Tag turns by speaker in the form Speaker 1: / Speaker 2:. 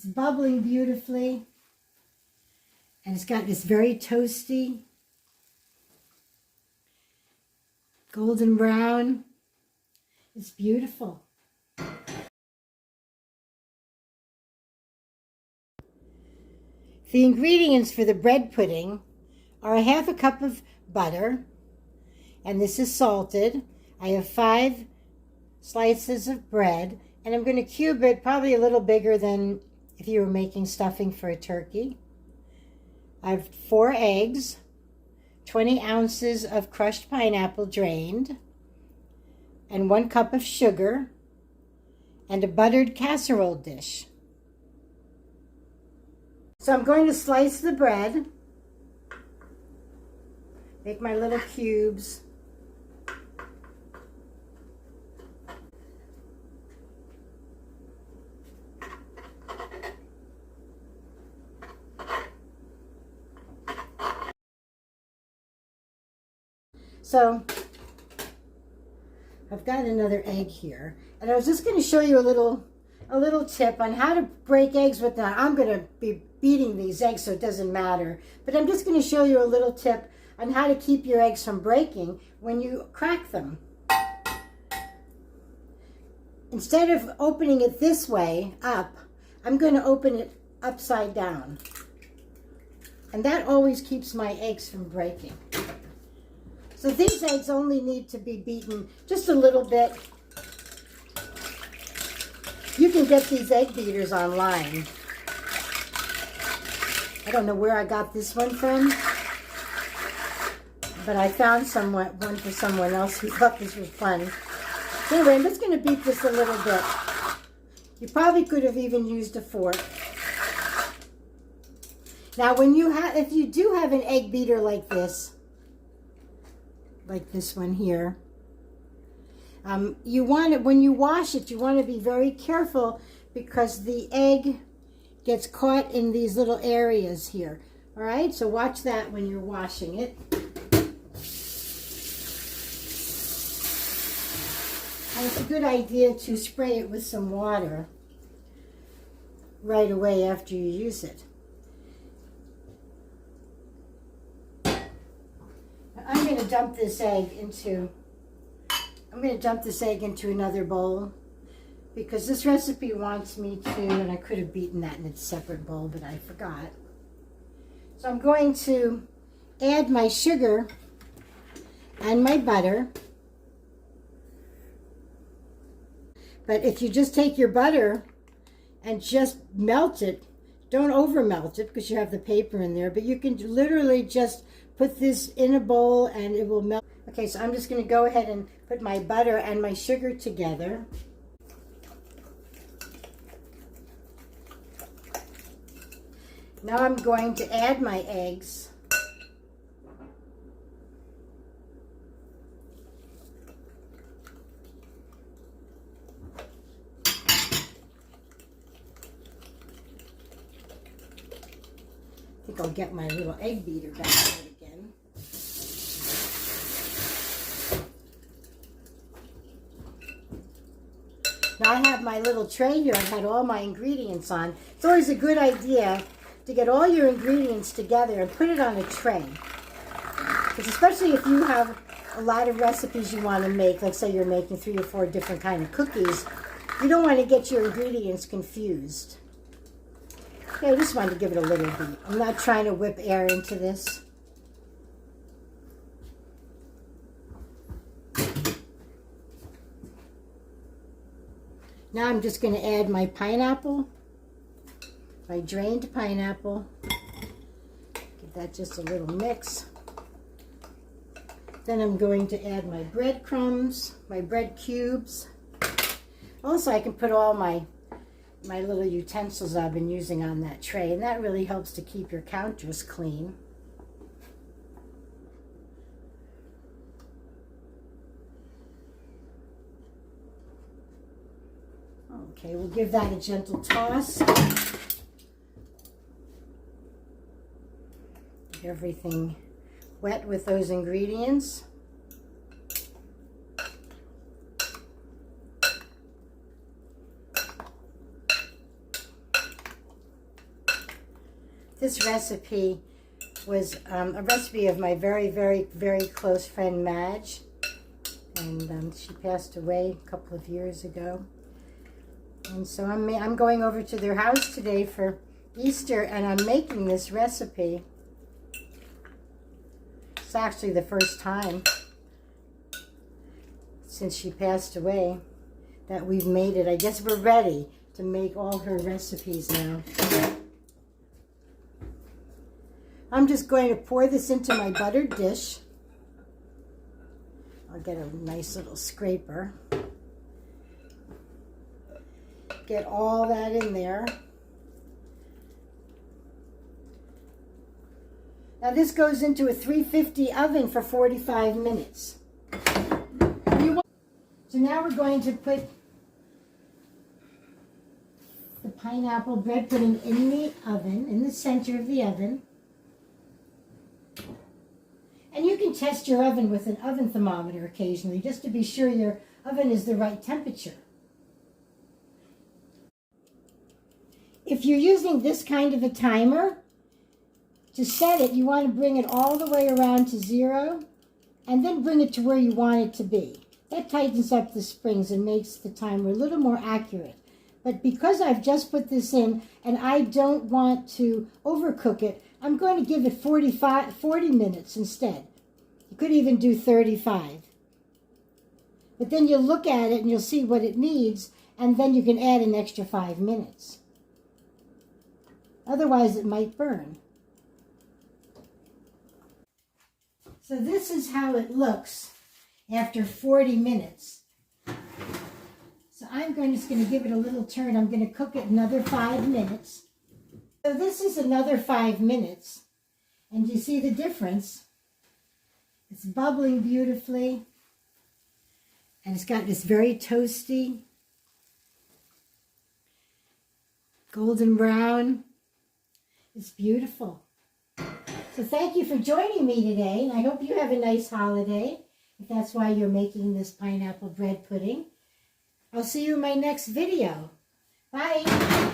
Speaker 1: It's bubbling beautifully. And it's got this very toasty, golden brown. It's beautiful. The ingredients for the bread pudding are 1/2 cup of butter, and this is salted. I have 5 slices of bread, and I'm going to cube it probably a little bigger than if you were making stuffing for a turkey. I have 4 eggs, 20 ounces of crushed pineapple drained, and 1 cup of sugar, and a buttered casserole dish. So I'm going to slice the bread, make my little cubes. So I've got another egg here, and I was just going to show you a little tip on how to break eggs with that. I'm going to be beating these eggs, so it doesn't matter, but I'm just going to show you a little tip on how to keep your eggs from breaking when you crack them. Instead of opening it this way up, I'm going to open it upside down, and that always keeps my eggs from breaking. So these eggs only need to be beaten just a little bit. You can get these egg beaters online. I don't know where I got this one from, but I found one for someone else who thought this was fun. Anyway, I'm just going to beat this a little bit. You probably could have even used a fork. Now, if you do have an egg beater like this one here, you want it, when you wash it, you want to be very careful because the egg gets caught in these little areas here. All right, so watch that when you're washing it. And it's a good idea to spray it with some water right away after you use it. I'm going to dump this egg into another bowl because this recipe wants me to, and I could have beaten that in a separate bowl, but I forgot. So I'm going to add my sugar and my butter. But if you just take your butter and just melt it, don't over melt it because you have the paper in there, but you can literally just put this in a bowl and it will melt. Okay, so I'm just going to go ahead and put my butter and my sugar together. Now I'm going to add my eggs. I think I'll get my little egg beater back out again. Now I have my little tray here. I've had all my ingredients on. It's always a good idea to get all your ingredients together and put it on a tray. Because especially if you have a lot of recipes you want to make, like say you're making 3 or 4 different kind of cookies, you don't want to get your ingredients confused. Okay, I just wanted to give it a little beat. I'm not trying to whip air into this. Now I'm just going to add my pineapple, my drained pineapple. Give that just a little mix. Then I'm going to add my breadcrumbs, my bread cubes. Also, I can put all my little utensils I've been using on that tray, and that really helps to keep your counters clean. Okay, we'll give that a gentle toss. Get everything wet with those ingredients. This recipe was a recipe of my very, very, very close friend Madge. And she passed away a couple of years ago. And so I'm going over to their house today for Easter, and I'm making this recipe. It's actually the first time since she passed away that we've made it. I guess we're ready to make all her recipes now. I'm just going to pour this into my buttered dish. I'll get a nice little scraper. Get all that in there. Now this goes into a 350 oven for 45 minutes. So now we're going to put the pineapple bread pudding in the oven, in the center of the oven. And you can test your oven with an oven thermometer occasionally, just to be sure your oven is the right temperature. If you're using this kind of a timer, to set it, you want to bring it all the way around to 0, and then bring it to where you want it to be. That tightens up the springs and makes the timer a little more accurate. But because I've just put this in, and I don't want to overcook it, I'm going to give it 40 minutes instead. You could even do 35. But then you'll look at it and you'll see what it needs, and then you can add an extra 5 minutes. Otherwise, it might burn. So this is how it looks after 40 minutes. So I'm just going to give it a little turn. I'm going to cook it another 5 minutes. So this is another 5 minutes. And you see the difference? It's bubbling beautifully. And it's got this very toasty, golden brown. It's beautiful. So thank you for joining me today, and I hope you have a nice holiday, if that's why you're making this pineapple bread pudding. I'll see you in my next video. Bye.